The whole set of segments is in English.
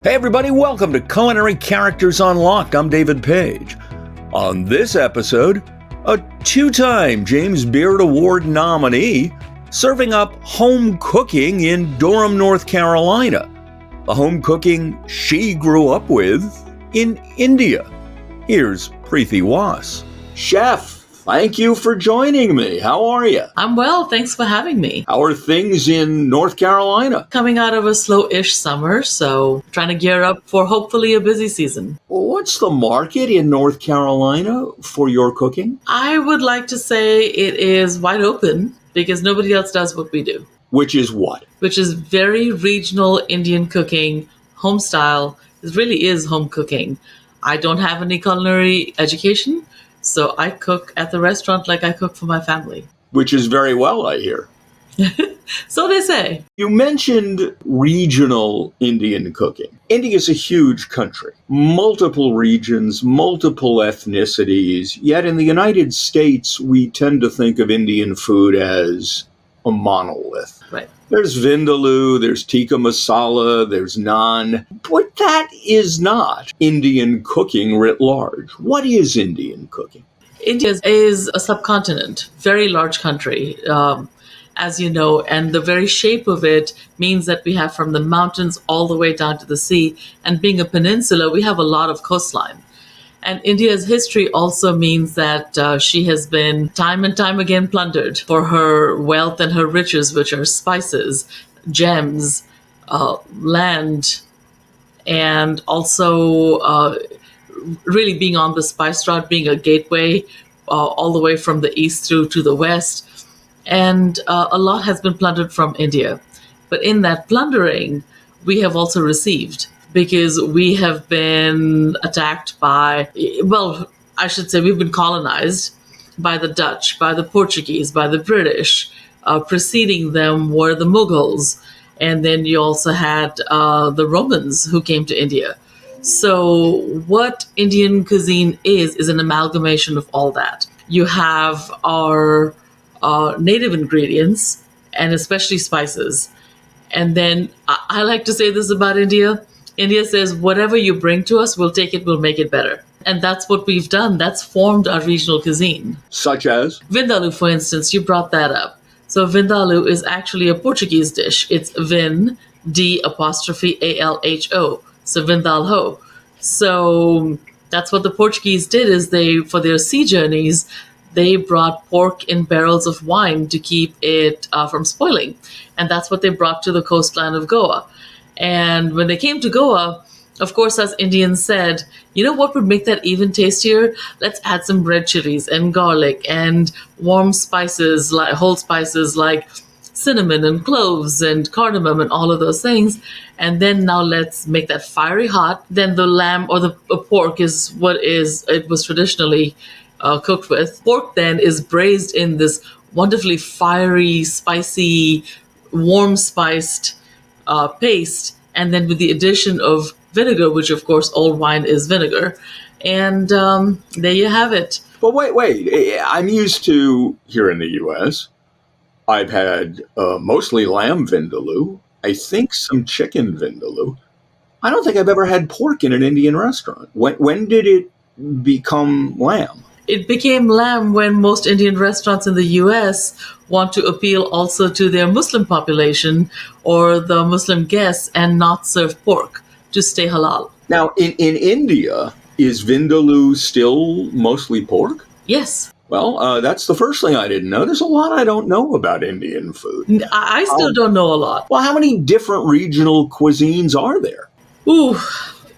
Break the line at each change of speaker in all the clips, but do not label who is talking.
Hey everybody, welcome to Culinary Characters Unlocked. I'm David Page. On this episode, a two-time James Beard Award nominee serving up home cooking in Durham, North Carolina. The home cooking she grew up with in India. Here's Preeti Waas. Chef, thank you for joining me. How are you?
I'm well, thanks for having me.
How are things in North Carolina?
Coming out of a slow-ish summer, so trying to gear up for hopefully a busy season.
What's the market in North Carolina for your cooking?
I would like to say it is wide open because nobody else does what we do.
Which is what?
Which is very regional Indian cooking, home style. It really is home cooking. I don't have any culinary education, so I cook at the restaurant like I cook for my family.
Which is very well, I hear.
So they say.
You mentioned regional Indian cooking. India is a huge country, multiple regions, multiple ethnicities, yet in the United States, we tend to think of Indian food as a monolith.
Right.
There's vindaloo, there's tikka masala, there's naan, but that is not Indian cooking writ large. What is Indian cooking?
India is a subcontinent, very large country, as you know, and the very shape of it means that we have from the mountains all the way down to the sea. And being a peninsula, we have a lot of coastline. And India's history also means that she has been time and time again plundered for her wealth and her riches, which are spices, gems, land, and also really being on the spice route, being a gateway all the way from the east through to the west. And a lot has been plundered from India. But in that plundering, we have also received, because we have been attacked by, well, I should say we've been colonized by the Dutch, by the Portuguese, by the British. Preceding them were the Mughals. And then you also had the Romans who came to India. So what Indian cuisine is an amalgamation of all that. You have our native ingredients, and especially spices. And then I like to say this about India. India says, whatever you bring to us, we'll take it, we'll make it better. And that's what we've done. That's formed our regional cuisine.
Such as?
Vindaloo, for instance, you brought that up. So vindaloo is actually a Portuguese dish. It's vin, D''alho. So vindalho. So that's what the Portuguese did, is they, for their sea journeys, they brought pork in barrels of wine to keep it from spoiling. And that's what they brought to the coastline of Goa. And when they came to Goa, of course, as Indians said, you know what would make that even tastier? Let's add some red chilies and garlic and warm spices, like whole spices like cinnamon and cloves and cardamom and all of those things. And then now let's make that fiery hot. Then the lamb or the pork is what it was traditionally cooked with. Pork then is braised in this wonderfully fiery, spicy, warm spiced paste, and then with the addition of vinegar, which of course all wine is vinegar, and there you have it.
But wait, I'm used to, here in the U.S., I've had mostly lamb vindaloo, I think some chicken vindaloo. I don't think I've ever had pork in an Indian restaurant. When did it become lamb?
It became lamb when most Indian restaurants in the U.S. want to appeal also to their Muslim population or the Muslim guests and not serve pork to stay halal.
Now, in India, is vindaloo still mostly pork?
Yes.
Well, that's the first thing I didn't know. There's a lot I don't know about Indian food.
I still don't know a lot.
Well, how many different regional cuisines are there?
Ooh.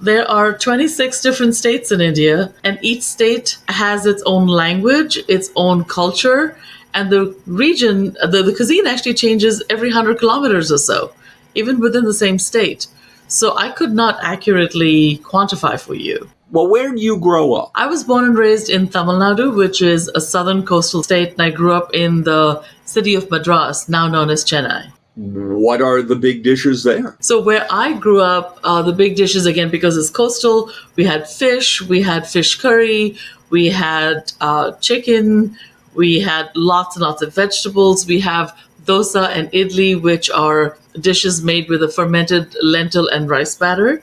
There are 26 different states in India, and each state has its own language, its own culture, and the region, the cuisine actually changes every 100 kilometers or so, even within the same state. So I could not accurately quantify for you.
Well, where did you grow up?
I was born and raised in Tamil Nadu, which is a southern coastal state, and I grew up in the city of Madras, now known as Chennai.
What are the big dishes there?
So where I grew up, the big dishes, again, because it's coastal, we had fish curry, we had chicken, we had lots and lots of vegetables. We have dosa and idli, which are dishes made with a fermented lentil and rice batter.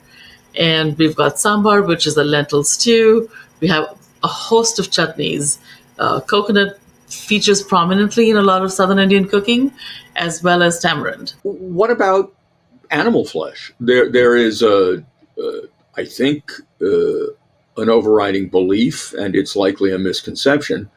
And we've got sambar, which is a lentil stew. We have a host of chutneys. Coconut features prominently in a lot of Southern Indian cooking, as well as tamarind.
What about animal flesh? There is I think, an overriding belief, and it's likely a misconception,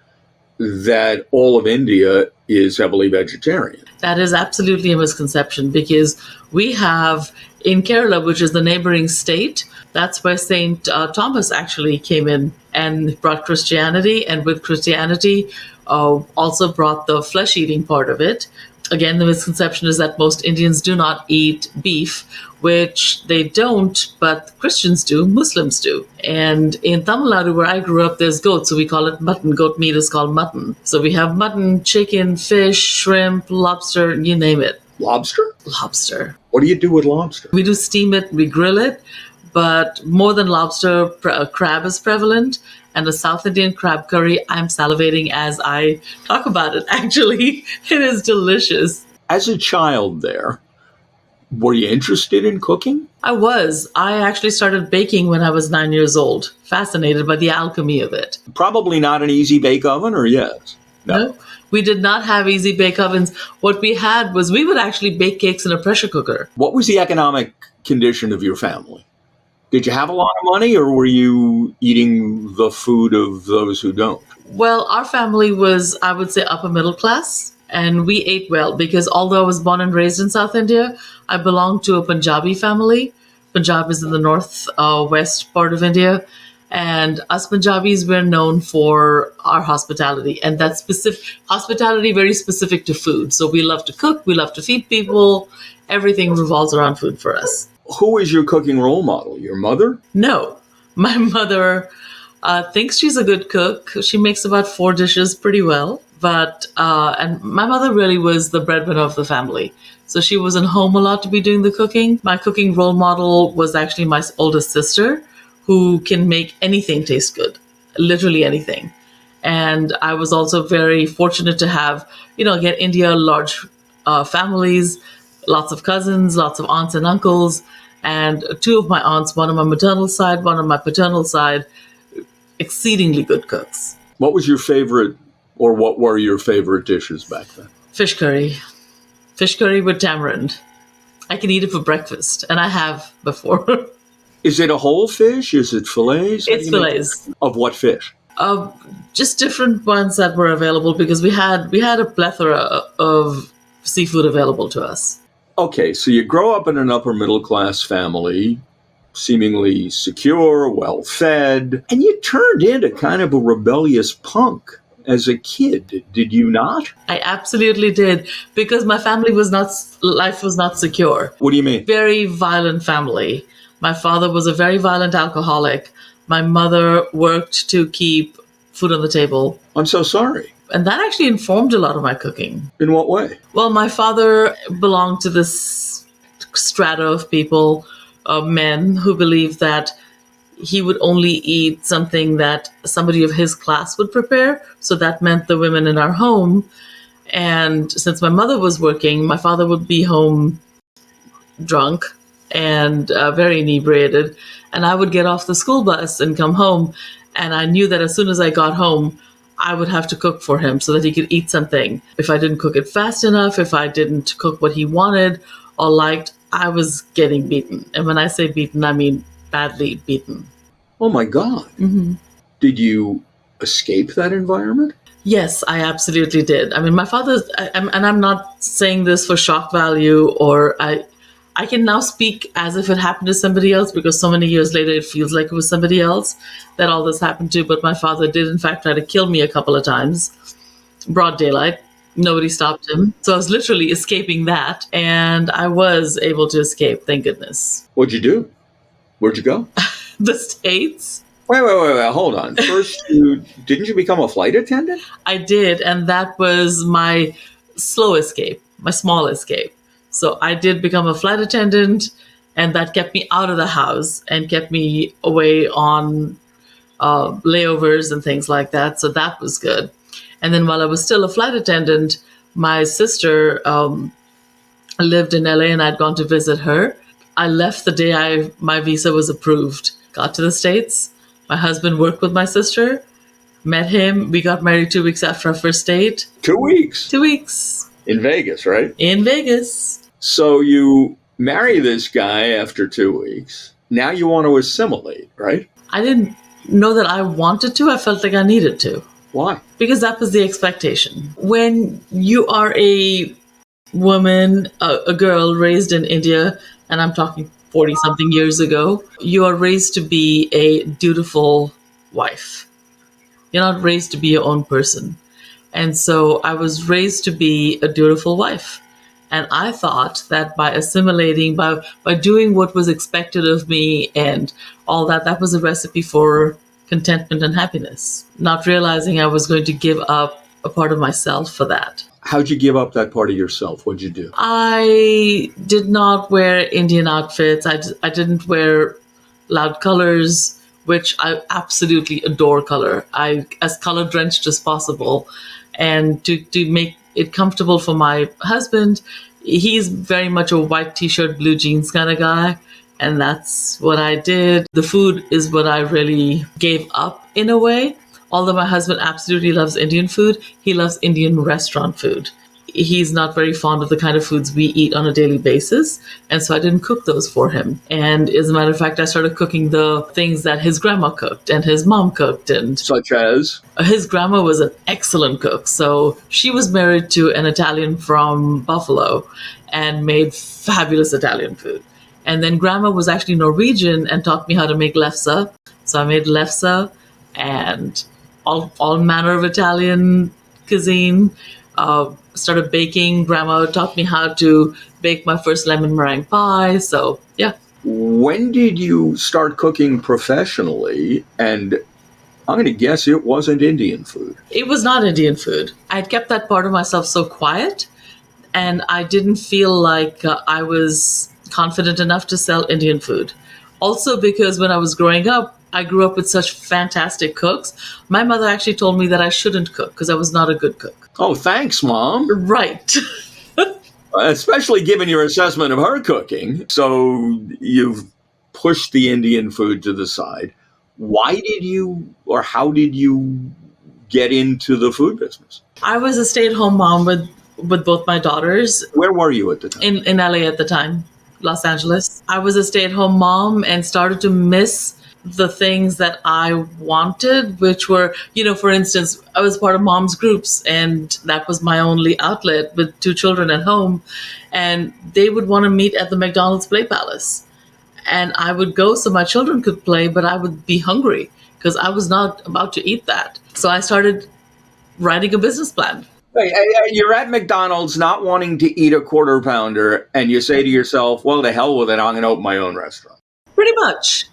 that all of India is heavily vegetarian.
That is absolutely a misconception, because we have in Kerala, which is the neighboring state, that's where St. Thomas actually came in and brought Christianity, and with Christianity also brought the flesh-eating part of it. Again, the misconception is that most Indians do not eat beef, which they don't, but Christians do, Muslims do. And in Tamil Nadu, where I grew up, there's goat, so we call it mutton. Goat meat is called mutton. So we have mutton, chicken, fish, shrimp, lobster, you name it.
Lobster?
Lobster.
What do you do with lobster?
We do steam it, we grill it, but more than lobster, crab is prevalent. And the South Indian crab curry, I'm salivating as I talk about it, actually. It is delicious.
As a child there, were you interested in cooking?
I was. I actually started baking when I was 9 years old, fascinated by the alchemy of it.
Probably not an easy bake oven, or yes?
No, we did not have easy bake ovens. What we had was we would actually bake cakes in a pressure cooker.
What was the economic condition of your family? Did you have a lot of money, or were you eating the food of those who don't?
Well, our family was, I would say, upper middle class, and we ate well because although I was born and raised in South India, I belonged to a Punjabi family. Punjab is in the north west part of India, and us Punjabis, we're known for our hospitality, and that's specific hospitality, very specific to food. So we love to cook, we love to feed people. Everything revolves around food for us.
Who is your cooking role model? Your mother?
No, my mother thinks she's a good cook. She makes about 4 dishes pretty well. But and my mother really was the breadwinner of the family. So she wasn't home a lot to be doing the cooking. My cooking role model was actually my oldest sister, who can make anything taste good, literally anything. And I was also very fortunate to have, again, India, large families, lots of cousins, lots of aunts and uncles, and 2 of my aunts, one on my maternal side, one on my paternal side, exceedingly good cooks.
What was your favorite, or what were your favorite dishes back then?
Fish curry. Fish curry with tamarind. I can eat it for breakfast, and I have before.
Is it a whole fish? Is it fillets?
It's fillets.
Of what fish?
Just different ones that were available, because we had a plethora of seafood available to us.
Okay, so you grow up in an upper middle class family, seemingly secure, well fed, and you turned into kind of a rebellious punk as a kid, did you not?
I absolutely did, because my family life was not secure.
What do you mean?
Very violent family. My father was a very violent alcoholic. My mother worked to keep food on the table.
I'm so sorry.
And that actually informed a lot of my cooking.
In what way?
Well, my father belonged to this strata of people, men who believed that he would only eat something that somebody of his class would prepare. So that meant the women in our home. And since my mother was working, my father would be home drunk and very inebriated. And I would get off the school bus and come home. And I knew that as soon as I got home, I would have to cook for him so that he could eat something. If I didn't cook it fast enough, if I didn't cook what he wanted or liked, I was getting beaten. And when I say beaten, I mean badly beaten.
Oh my God.
Mm-hmm.
Did you escape that environment?
Yes, I absolutely did. I mean, my father, and I'm not saying this for shock value, or I can now speak as if it happened to somebody else, because so many years later it feels like it was somebody else that all this happened to. But my father did, in fact, try to kill me a couple of times. Broad daylight. Nobody stopped him. So I was literally escaping that. And I was able to escape, thank goodness.
What'd you do? Where'd you go?
The States.
Wait, hold on. First, didn't you become a flight attendant?
I did. And that was my slow escape, my small escape. So I did become a flight attendant, and that kept me out of the house and kept me away on layovers and things like that. So that was good. And then while I was still a flight attendant, my sister lived in LA, and I'd gone to visit her. I left the day my visa was approved. Got to the States. My husband worked with my sister. Met him. We got married 2 weeks after our first date.
2 weeks
2 weeks
in Vegas, right?
in Vegas.
So you marry this guy after 2 weeks. Now you want to assimilate, right?
I didn't know that I wanted to. I felt like I needed to.
Why?
Because that was the expectation. When you are a woman, a girl raised in India, and I'm talking 40 something years ago, you are raised to be a dutiful wife. You're not raised to be your own person. And so I was raised to be a dutiful wife. And I thought that by assimilating, by doing what was expected of me and all that, that was a recipe for contentment and happiness, not realizing I was going to give up a part of myself for that.
How'd you give up that part of yourself? What'd you do?
I did not wear Indian outfits. I didn't wear loud colors, which I absolutely adore color. As color drenched as possible. And to make it comfortable for my husband, he's very much a white t-shirt, blue jeans kind of guy. And that's what I did. The food is what I really gave up in a way. Although my husband absolutely loves Indian food, he loves Indian restaurant food. He's not very fond of the kind of foods we eat on a daily basis. And so I didn't cook those for him. And as a matter of fact, I started cooking the things that his grandma cooked and his mom cooked. And
Such as?
his grandma was an excellent cook. So she was married to an Italian from Buffalo and made fabulous Italian food. And then grandma was actually Norwegian and taught me how to make lefse. So I made lefse and all manner of Italian cuisine. Started baking. Grandma taught me how to bake my first lemon meringue pie. So, yeah.
When did you start cooking professionally? And I'm going to guess it wasn't Indian food.
It was not Indian food. I'd kept that part of myself so quiet, and I didn't feel like I was confident enough to sell Indian food. Also, because when I was growing up, I grew up with such fantastic cooks. My mother actually told me that I shouldn't cook because I was not a good cook.
Oh, thanks, Mom.
Right.
Especially given your assessment of her cooking. So you've pushed the Indian food to the side. Why did you, or how did you get into the food business?
I was a stay-at-home mom with both my daughters.
Where were you at the time?
In LA at the time, Los Angeles. I was a stay-at-home mom and started to miss the things that I wanted, which were, for instance, I was part of mom's groups, and that was my only outlet with 2 children at home. And they would want to meet at the McDonald's Play Palace. And I would go so my children could play, but I would be hungry because I was not about to eat that. So I started writing a business plan.
You're at McDonald's not wanting to eat a quarter pounder, and you say to yourself, well, to hell with it, I'm going to open my own restaurant.
Pretty much.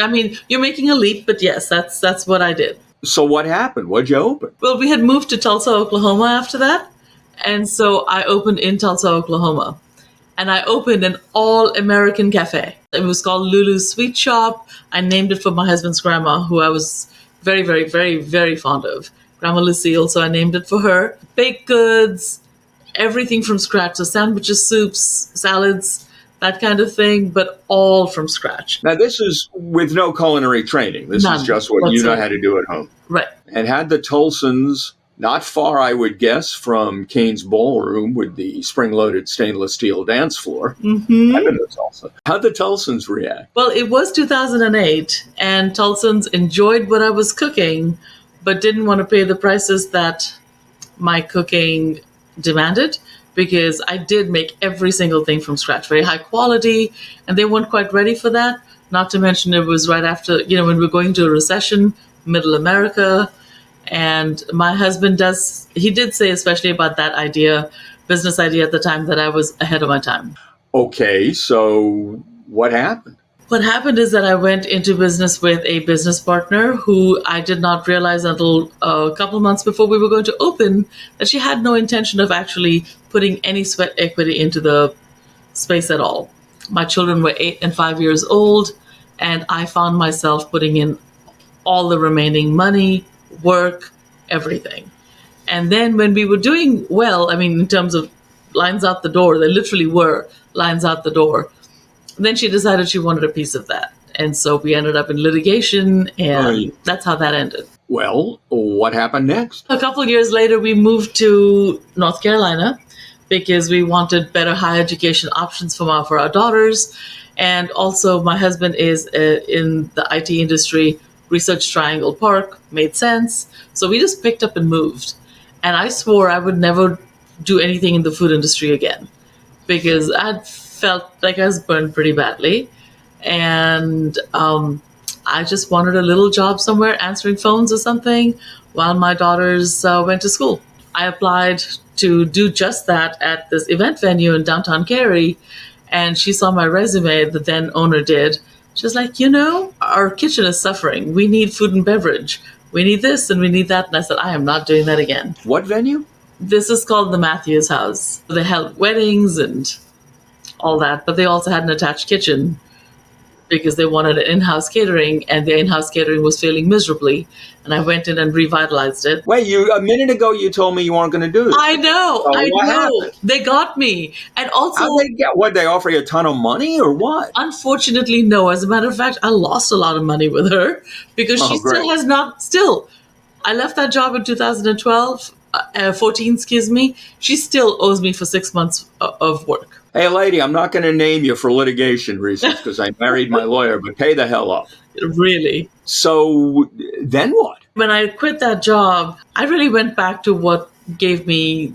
I mean, you're making a leap, but yes, that's what I did.
So what happened? What'd you open?
Well, we had moved to Tulsa, Oklahoma after that. And so I opened in Tulsa, Oklahoma. And I opened an all-American cafe. It was called Lulu's Sweet Shop. I named it for my husband's grandma, who I was very, very, very, very fond of. Grandma Lucille, so I named it for her. Baked goods, everything from scratch. So sandwiches, soups, salads, that kind of thing, but all from scratch.
Now, this is with no culinary training. This
None
is just what you know how to do at home.
Right.
And had the Tulsans, not far, I would guess, from Kane's Ballroom with the spring-loaded stainless steel dance floor.
Mm-hmm.
I've been to Tulsa. How'd the Tulsans react?
Well, it was 2008, and Tulsans enjoyed what I was cooking, but didn't want to pay the prices that my cooking demanded, because I did make every single thing from scratch, very high quality, and they weren't quite ready for that. Not to mention it was right after, when we were going to a recession, middle America, and my husband did say, especially about that business idea at the time, that I was ahead of my time.
Okay, so what happened?
What happened is that I went into business with a business partner who I did not realize until a couple of months before we were going to open that she had no intention of actually putting any sweat equity into the space at all. My children were 8 and 5 years old, and I found myself putting in all the remaining money, work, everything. And then when we were doing well, in terms of lines out the door, there literally were lines out the door. Then she decided she wanted a piece of that. And so we ended up in litigation, and that's how that ended.
Well, what happened next?
A couple of years later, we moved to North Carolina because we wanted better higher education options for our daughters. And also, my husband is in the IT industry. Research Triangle Park made sense. So we just picked up and moved. And I swore I would never do anything in the food industry again because I felt like I was burned pretty badly. And I just wanted a little job somewhere answering phones or something while my daughters went to school. I applied to do just that at this event venue in downtown Cary, and she saw my resume, the then owner did. She was like, our kitchen is suffering. We need food and beverage. We need this and we need that. And I said, I am not doing that again.
What venue?
This is called the Matthews House. They held weddings and all that, but they also had an attached kitchen because they wanted an in-house catering, and the in-house catering was failing miserably. And I went in and revitalized it.
Wait, a minute ago you told me you weren't going to do this.
I know.
What happened?
They got me. And also,
how'd they get? What, they offer you a ton of money or what?
Unfortunately, no. As a matter of fact, I lost a lot of money with her because she still has not. I left that job in 2012, 14, excuse me. She still owes me for 6 months of work.
Hey, lady, I'm not going to name you for litigation reasons because I married my lawyer, but pay the hell up.
Really?
So then what?
When I quit that job, I really went back to what gave me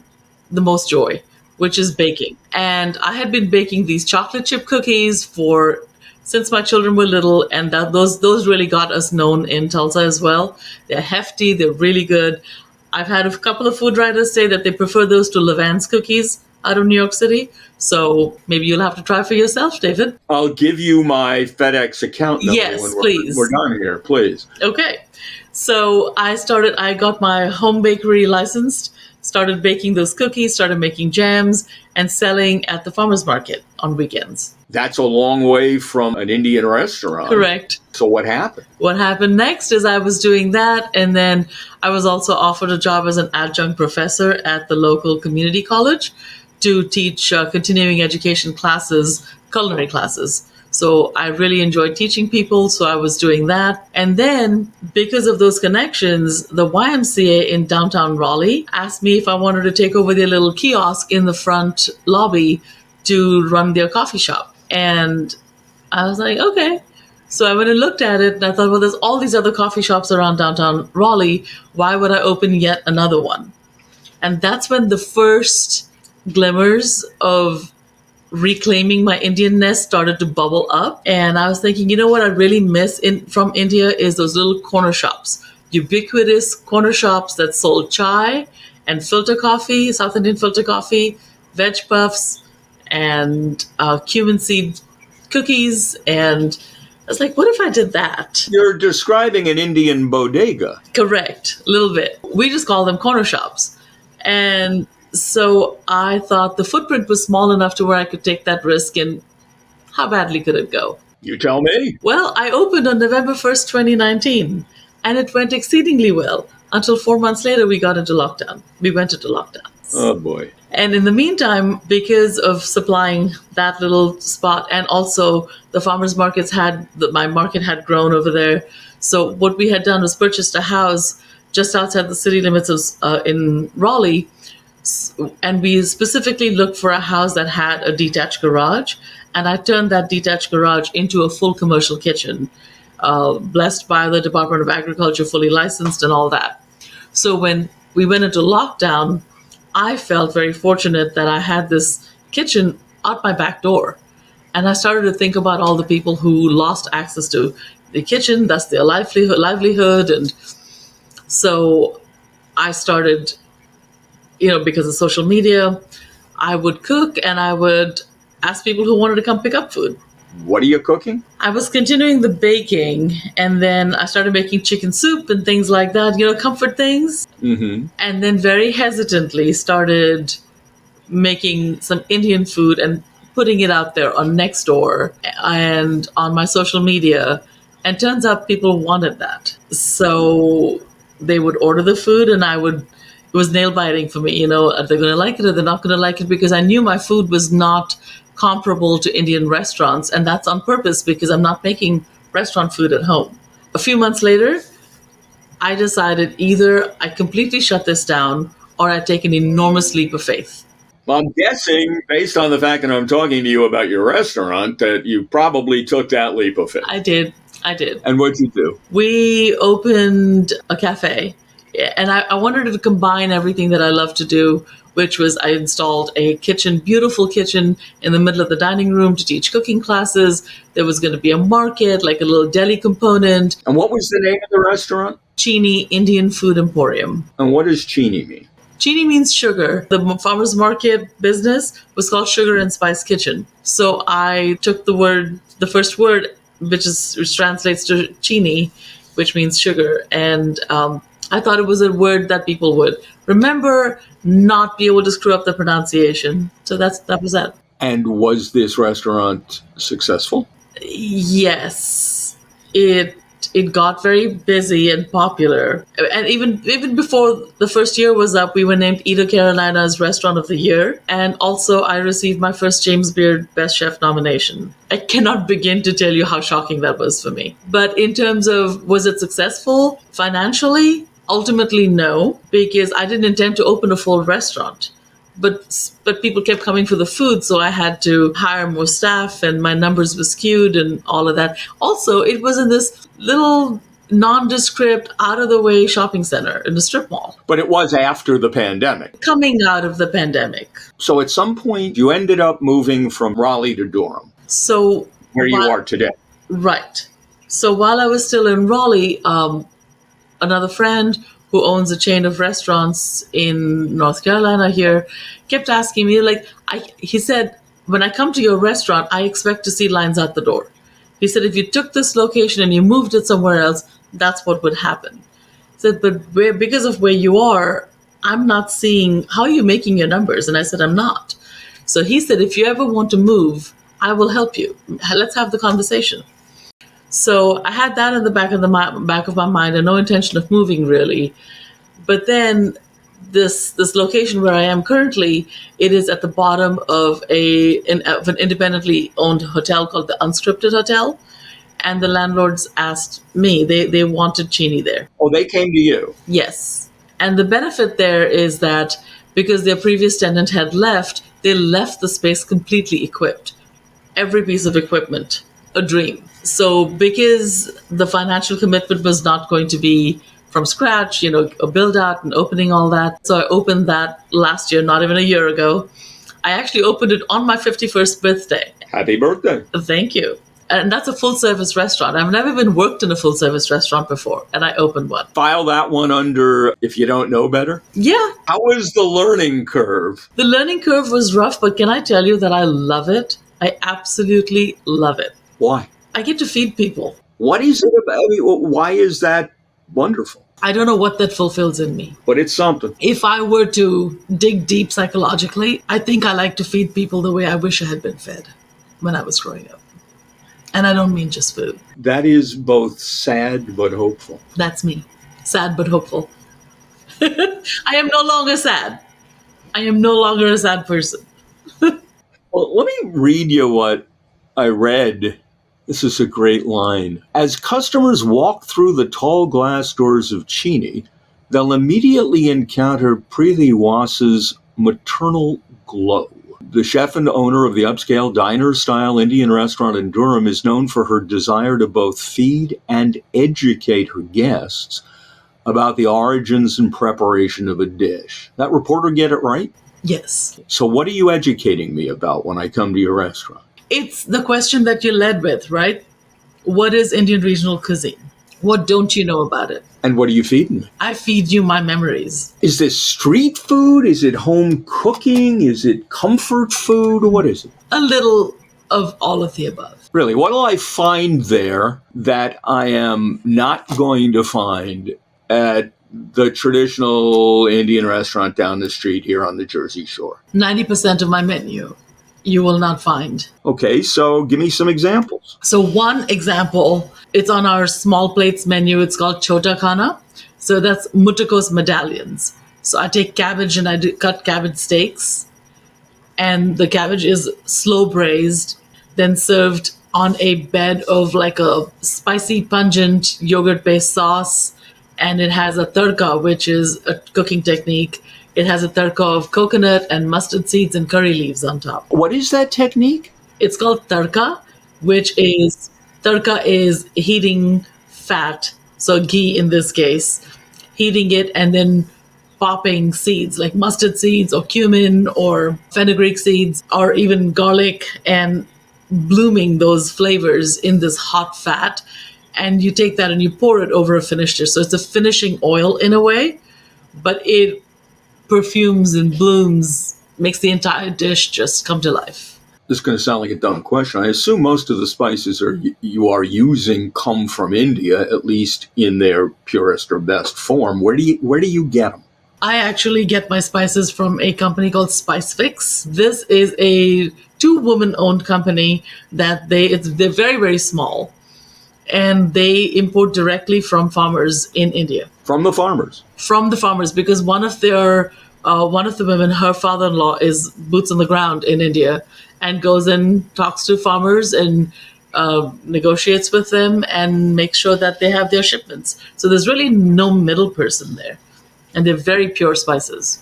the most joy, which is baking. And I had been baking these chocolate chip cookies since my children were little, and those really got us known in Tulsa as well. They're hefty, they're really good. I've had a couple of food writers say that they prefer those to Levan's cookies out of New York City. So maybe you'll have to try for yourself, David.
I'll give you my FedEx account number when
please.
We're done here, please.
Okay. So I got my home bakery licensed, started baking those cookies, started making jams, and selling at the farmer's market on weekends.
That's a long way from an Indian restaurant.
Correct.
So what happened?
What happened next is I was doing that, and then I was also offered a job as an adjunct professor at the local community college to teach continuing education classes, culinary classes. So I really enjoyed teaching people, so I was doing that. And then, because of those connections, the YMCA in downtown Raleigh asked me if I wanted to take over their little kiosk in the front lobby to run their coffee shop. And I was like, okay. So I went and looked at it, and I thought, well, there's all these other coffee shops around downtown Raleigh. Why would I open yet another one? And that's when the first glimmers of reclaiming my Indianness started to bubble up. And I was thinking, what I really miss from India is those little corner shops, ubiquitous corner shops that sold chai and filter coffee, South Indian filter coffee, veg puffs, and cumin seed cookies. And I was like, what if I did that?
You're describing an Indian bodega.
Correct. A little bit. We just call them corner shops. And so I thought the footprint was small enough to where I could take that risk, and how badly could it go?
You tell me.
Well, I opened on November 1st, 2019, and it went exceedingly well until 4 months later we got into lockdown. We went into lockdown.
Oh, boy.
And in the meantime, because of supplying that little spot, and also the farmers markets my market had grown over there. So what we had done was purchased a house just outside the city limits in Raleigh. And we specifically looked for a house that had a detached garage. And I turned that detached garage into a full commercial kitchen, blessed by the Department of Agriculture, fully licensed and all that. So when we went into lockdown, I felt very fortunate that I had this kitchen out my back door. And I started to think about all the people who lost access to the kitchen, thus their livelihood. And so I started, because of social media, I would cook and I would ask people who wanted to come pick up food.
What are you cooking?
I was continuing the baking, and then I started making chicken soup and things like that, comfort things.
Mm-hmm.
And then very hesitantly started making some Indian food and putting it out there on Nextdoor and on my social media. And turns out people wanted that. So they would order the food, and it was nail biting for me. Are they going to like it or they're not going to like it? Because I knew my food was not comparable to Indian restaurants. And that's on purpose because I'm not making restaurant food at home. A few months later, I decided either I completely shut this down or I take an enormous leap of faith.
Well, I'm guessing, based on the fact that I'm talking to you about your restaurant, that you probably took that leap of faith.
I did.
And what'd you do?
We opened a cafe, and I wanted to combine everything that I love to do, which was I installed a kitchen, beautiful kitchen in the middle of the dining room to teach cooking classes. There was going to be a market, like a little deli component.
And what was the name of the restaurant?
Cheeni Indian Food Emporium.
And what does Cheeni mean?
Cheeni means sugar. The farmer's market business was called Sugar and Spice Kitchen. So I took the first word, which translates to Cheeni, which means sugar. And I thought it was a word that people would remember, not be able to screw up the pronunciation. So that was that.
And was this restaurant successful?
Yes. It got very busy and popular. And even before the first year was up, we were named Edo Carolina's Restaurant of the Year. And also I received my first James Beard Best Chef nomination. I cannot begin to tell you how shocking that was for me. But in terms of, was it successful financially? Ultimately, no, because I didn't intend to open a full restaurant. But people kept coming for the food, so I had to hire more staff, and my numbers were skewed and all of that. Also, it was in this little nondescript, out-of-the-way shopping center in the strip mall.
But it was after the pandemic.
Coming out of the pandemic.
So at some point, you ended up moving from Raleigh to Durham.
So
where you are today.
Right. So while I was still in Raleigh, another friend who owns a chain of restaurants in North Carolina here, kept asking me, he said, when I come to your restaurant, I expect to see lines out the door. He said, if you took this location and you moved it somewhere else, that's what would happen. He said, but because of where you are, I'm not seeing, how are you making your numbers? And I said, I'm not. So he said, if you ever want to move, I will help you. Let's have the conversation. So I had that in the back of my mind, and no intention of moving really. But then this location where I am currently, it is at the bottom of an independently owned hotel called the Unscripted Hotel, and the landlords asked me, they wanted Cheeni there.
Oh, they came to you?
Yes, and the benefit there is that because their previous tenant had left, they left the space completely equipped, every piece of equipment, a dream. So because the financial commitment was not going to be from scratch, a build out and opening all that. So I opened that last year, not even a year ago. I actually opened it on my 51st birthday.
Happy birthday.
Thank you. And that's a full service restaurant. I've never even worked in a full service restaurant before, and I opened one.
File that one under if you don't know better?
Yeah.
How was the learning curve?
The learning curve was rough, but can I tell you that I love it? I absolutely love it.
Why?
I get to feed people.
What is it about? Why is that wonderful?
I don't know what that fulfills in me.
But it's something.
If I were to dig deep psychologically, I think I like to feed people the way I wish I had been fed when I was growing up. And I don't mean just food.
That is both sad but hopeful.
That's me. Sad but hopeful. I am no longer sad. I am no longer a sad person.
Well, let me read you what I read. This is a great line. As customers walk through the tall glass doors of Cheeni, they'll immediately encounter Preeti Waas's maternal glow. The chef and owner of the upscale diner-style Indian restaurant in Durham is known for her desire to both feed and educate her guests about the origins and preparation of a dish. That reporter get it right?
Yes.
So what are you educating me about when I come to your restaurant?
It's the question that you led with, right? What is Indian regional cuisine? What don't you know about it?
And what are you feeding me?
I feed you my memories.
Is this street food? Is it home cooking? Is it comfort food? Or what is it?
A little of all of the above.
Really, what will I find there that I am not going to find at the traditional Indian restaurant down the street here on the Jersey Shore?
90% of my menu you will not find.
Okay, so give me some examples.
So one example, it's on our small plates menu. It's called Chota Khana. So that's mutakos medallions. So I take cabbage and I cut cabbage steaks. and the cabbage is slow braised, then served on a bed of like a spicy, pungent yogurt based sauce. And it has a tadka, which is a cooking technique. It has a tadka of coconut and mustard seeds and curry leaves on top.
What is that technique?
It's called tadka, tadka is heating fat, so ghee in this case, heating it and then popping seeds like mustard seeds or cumin or fenugreek seeds or even garlic and blooming those flavors in this hot fat. And you take that and you pour it over a finished dish. So it's a finishing oil in a way, but it perfumes and blooms, makes the entire dish just come to life.
This is going to sound like a dumb question. I assume most of the spices you are using come from India, at least in their purest or best form. Where do you get them?
I actually get my spices from a company called Spice Fix. This is a 2-woman-owned company they're very, very small, and they import directly from farmers in India.
From the farmers?
From the farmers, because one of the women, her father-in-law is boots on the ground in India and goes and talks to farmers and negotiates with them and makes sure that they have their shipments. So there's really no middle person there, and they're very pure spices.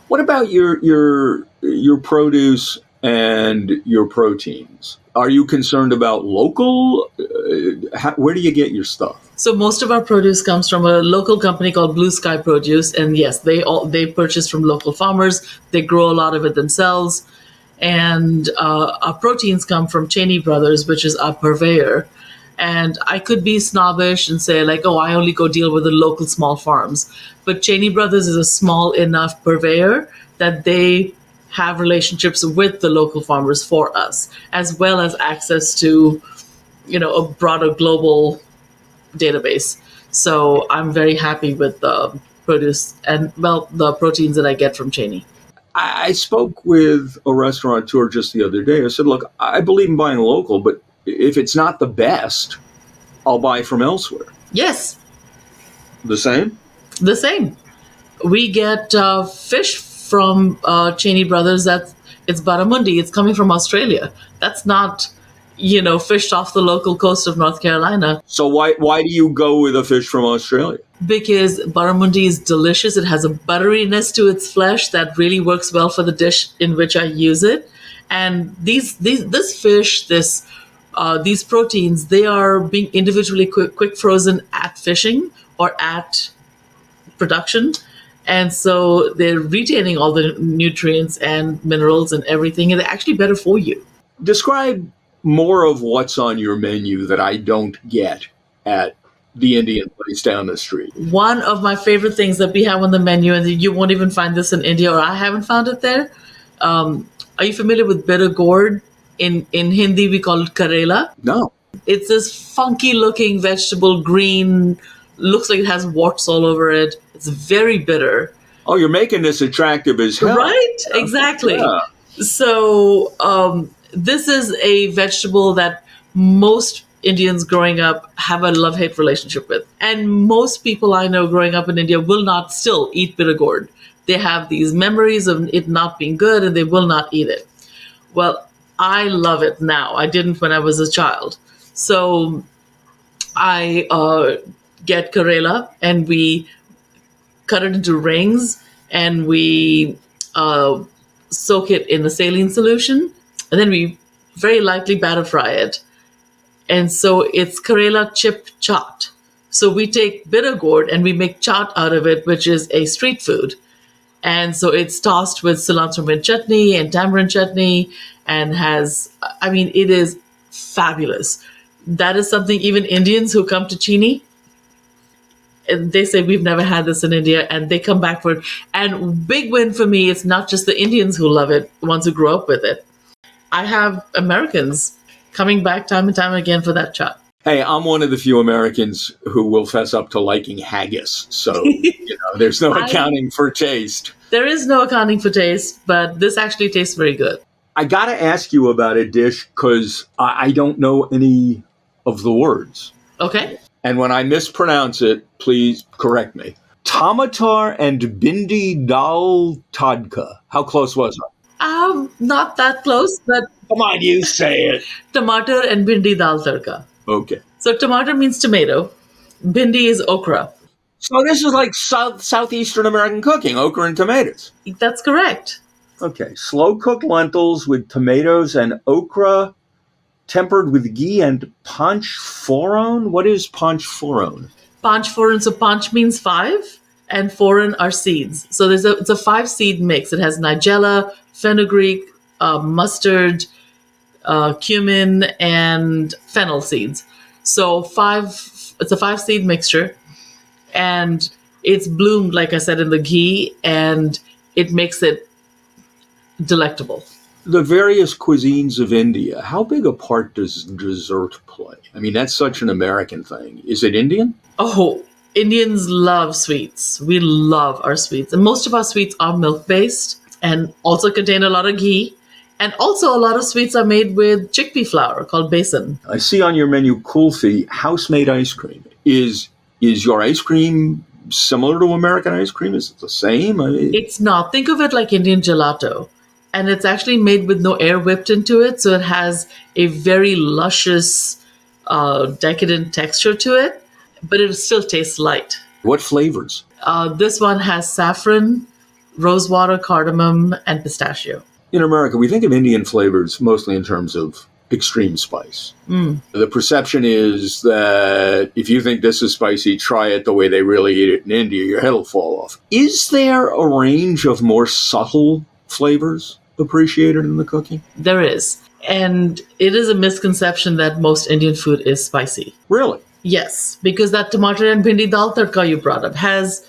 What about your produce and your proteins? Are you concerned about local? Where do you get your stuff?
So most of our produce comes from a local company called Blue Sky Produce, and yes, they purchase from local farmers. They grow a lot of it themselves, and our proteins come from Cheeni Brothers, which is our purveyor. And I could be snobbish and say like, oh, I only go deal with the local small farms, but Cheeni Brothers is a small enough purveyor that they have relationships with the local farmers for us, as well as access to, a broader global database. So I'm very happy with the produce and, the proteins that I get from Cheeni.
I spoke with a restaurateur just the other day. I said, look, I believe in buying local, but if it's not the best, I'll buy from elsewhere.
Yes.
The same?
The same. We get fish from Cheeni Brothers. It's barramundi. It's coming from Australia. That's not, fished off the local coast of North Carolina.
So why do you go with a fish from Australia?
Because barramundi is delicious. It has a butteriness to its flesh that really works well for the dish in which I use it. And this fish, these proteins, they are being individually quick frozen at fishing or at production. And so they're retaining all the nutrients and minerals and everything, and they're actually better for you.
Describe more of what's on your menu that I don't get at the Indian place down the street.
One of my favorite things that we have on the menu, and you won't even find this in India, or I haven't found it there. Are you familiar with bitter gourd? In Hindi, we call it karela.
No.
It's this funky looking vegetable, green, looks like it has warts all over it. It's very bitter.
Oh, you're making this attractive as hell.
Right? Exactly.
Yeah.
So this is a vegetable that most Indians growing up have a love-hate relationship with. And most people I know growing up in India will not still eat bitter gourd. They have these memories of it not being good and they will not eat it. Well, I love it now. I didn't when I was a child. So I get karela and we cut it into rings and we soak it in a saline solution. And then we very lightly batter fry it. And so it's karela chip chaat. So we take bitter gourd and we make chaat out of it, which is a street food. And so it's tossed with cilantro mint chutney and tamarind chutney and it is fabulous. That is something even Indians who come to Cheeni, and they say we've never had this in India, and they come back for it. And big win for me, it's not just the Indians who love it, the ones who grew up with it. I have Americans coming back time and time again for that chaat.
Hey, I'm one of the few Americans who will fess up to liking haggis. So, there's no accounting for taste.
There is no accounting for taste, but this actually tastes very good.
I got to ask you about a dish because I don't know any of the words.
Okay.
And when I mispronounce it, please correct me. Tomatar and bindi dal tadka. How close was I?
Not that close, but
Come on, you say it.
tomato and bhindi dal tadka.
Okay.
So tomato means tomato, bhindi is okra.
So this is like southeastern American cooking, okra and tomatoes.
That's correct.
Okay, slow cooked lentils with tomatoes and okra tempered with ghee and panch foron. What is panch foron?
Panch foreign, so panch means five, and foreign are seeds. So it's a 5 seed mix. It has nigella, fenugreek, mustard, cumin, and fennel seeds. So it's a 5 seed mixture, and it's bloomed, like I said, in the ghee, and it makes it delectable.
The various cuisines of India, how big a part does dessert play? I mean, that's such an American thing. Is it Indian?
Oh, Indians love sweets. We love our sweets. And most of our sweets are milk based and also contain a lot of ghee. And also, a lot of sweets are made with chickpea flour called besan.
I see on your menu kulfi, house-made ice cream. Is your ice cream similar to American ice cream? Is it the same? I mean,
It's not. Think of it like Indian gelato. And it's actually made with no air whipped into it. So it has a very luscious, decadent texture to it, but it still tastes light.
what flavors?
This one has saffron, rosewater, cardamom, and pistachio.
In America, we think of Indian flavors mostly in terms of extreme spice. The perception is that if you think this is spicy, try it the way they really eat it in India, your head will fall off. Is there a range of more subtle flavors appreciated in the cooking?
There is. And it is a misconception that most Indian food is spicy.
Really?
Yes, because that tomato and bhindi dal tadka you brought up has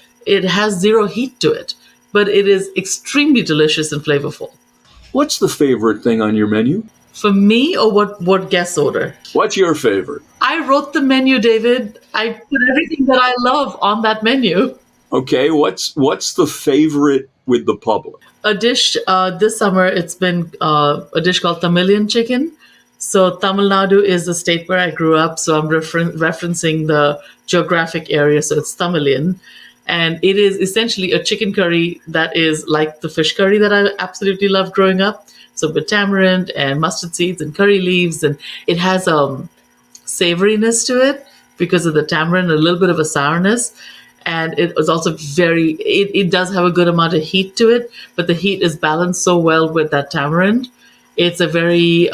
zero heat to it, but it is extremely delicious and flavorful.
What's the favorite thing on your menu?
For me, or what guests order?
What's your favorite?
I wrote the menu, David. I put everything that I love on that menu.
Okay, what's the favorite with the public?
A dish this summer, it's been a dish called Tamilian chicken. So Tamil Nadu is the state where I grew up, so I'm referencing the geographic area, so it's Tamilian. And it is essentially a chicken curry that is like the fish curry that I absolutely loved growing up. So with tamarind and mustard seeds and curry leaves, and it has savoriness to it because of the tamarind, a little bit of a sourness. And it was also it does have a good amount of heat to it, but the heat is balanced so well with that tamarind. It's a very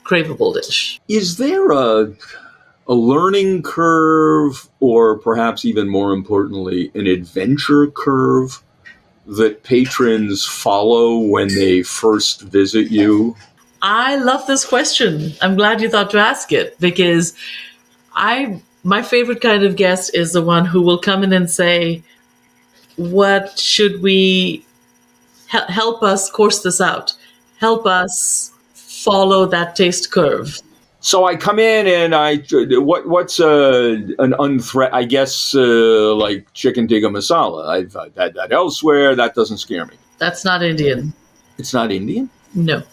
craveable dish.
Is there a learning curve, or perhaps even more importantly, an adventure curve that patrons follow when they first visit you?
I love this question. I'm glad you thought to ask it because my favorite kind of guest is the one who will come in and say, what should we help us course this out? Help us follow that taste curve.
So I come in and what's an unthreat? I guess like chicken tikka masala. I've had that elsewhere. That doesn't scare me.
That's not Indian.
It's not Indian?
No.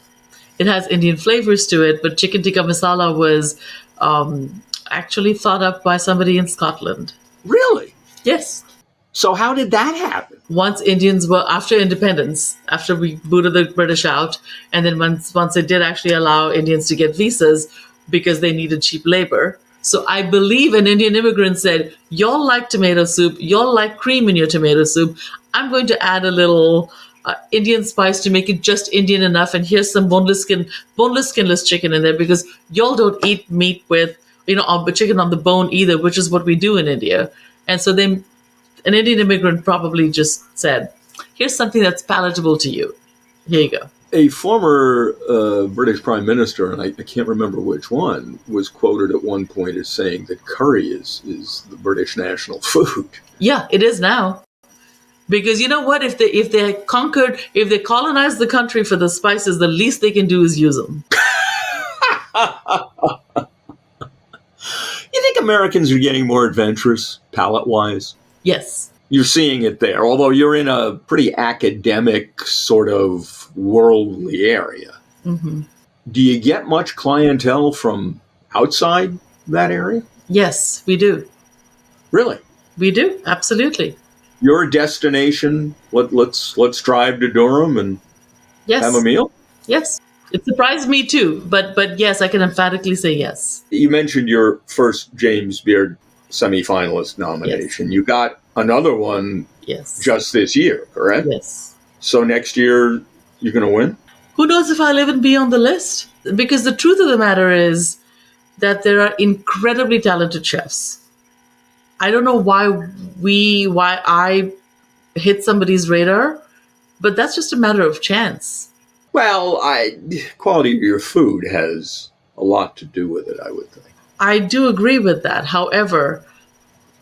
It has Indian flavors to it, but chicken tikka masala was actually thought up by somebody in Scotland.
Really?
Yes.
So how did that happen?
Once Indians were, after independence, after we booted the British out, and then once they did actually allow Indians to get visas because they needed cheap labor. So I believe an Indian immigrant said, y'all like tomato soup, y'all like cream in your tomato soup. I'm going to add a little Indian spice to make it just Indian enough, and here's some boneless, skinless chicken in there because y'all don't eat meat with, chicken on the bone either, which is what we do in India. And so an Indian immigrant probably just said, here's something that's palatable to you. Here you go.
A former British Prime Minister, and I can't remember which one, was quoted at one point as saying that curry is the British national food.
Yeah, it is now. Because you know what? If they colonized the country for the spices, the least they can do is use them.
You think Americans are getting more adventurous, palate-wise?
Yes.
You're seeing it there, although you're in a pretty academic sort of worldly area.
Mm-hmm.
Do you get much clientele from outside that area?
Yes, we do.
Really?
We do, absolutely.
Your destination, let's drive to Durham and
Yes.
have a meal?
Yes. It surprised me too, but yes, I can emphatically say yes.
You mentioned your first James Beard semifinalist nomination.
Yes.
You got another one
Yes.
just this year, correct?
Yes.
So next year, you're going to win?
Who knows if I'll even be on the list? Because the truth of the matter is that there are incredibly talented chefs. I don't know why I hit somebody's radar, but that's just a matter of chance.
Well, quality of your food has a lot to do with it, I would think.
I do agree with that. However,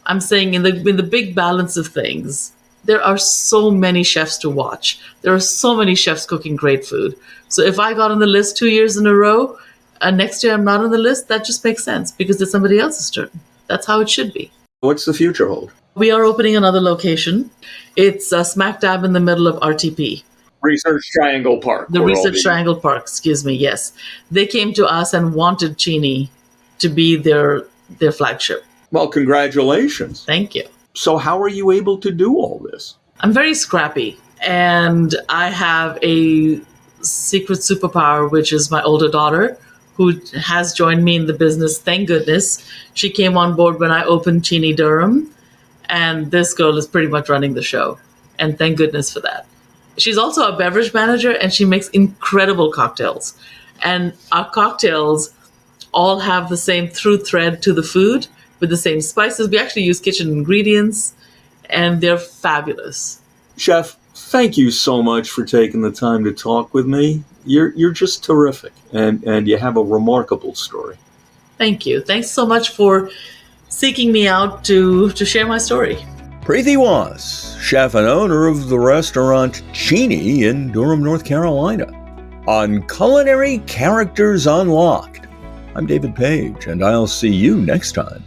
I'm saying in the big balance of things, there are so many chefs to watch. There are so many chefs cooking great food. So if I got on the list 2 years in a row, and next year I'm not on the list, that just makes sense because it's somebody else's turn. That's how it should be.
What's the future hold?
We are opening another location. It's smack dab in the middle of RTP.
Research Triangle Park.
The Research Triangle Park, excuse me, yes. They came to us and wanted Cheeni to be their flagship.
Well, congratulations.
Thank you.
So how are you able to do all this?
I'm very scrappy, and I have a secret superpower, which is my older daughter, who has joined me in the business. Thank goodness. She came on board when I opened Cheeni Durham, and this girl is pretty much running the show, and thank goodness for that. She's also a beverage manager, and she makes incredible cocktails. And our cocktails all have the same through thread to the food with the same spices. We actually use kitchen ingredients, and they're fabulous.
Chef, thank you so much for taking the time to talk with me. You're just terrific, and you have a remarkable story.
Thank you. Thanks so much for seeking me out to share my story.
Preeti Waas, chef and owner of the restaurant Cheeni in Durham, North Carolina. On Culinary Characters Unlocked, I'm David Page, and I'll see you next time.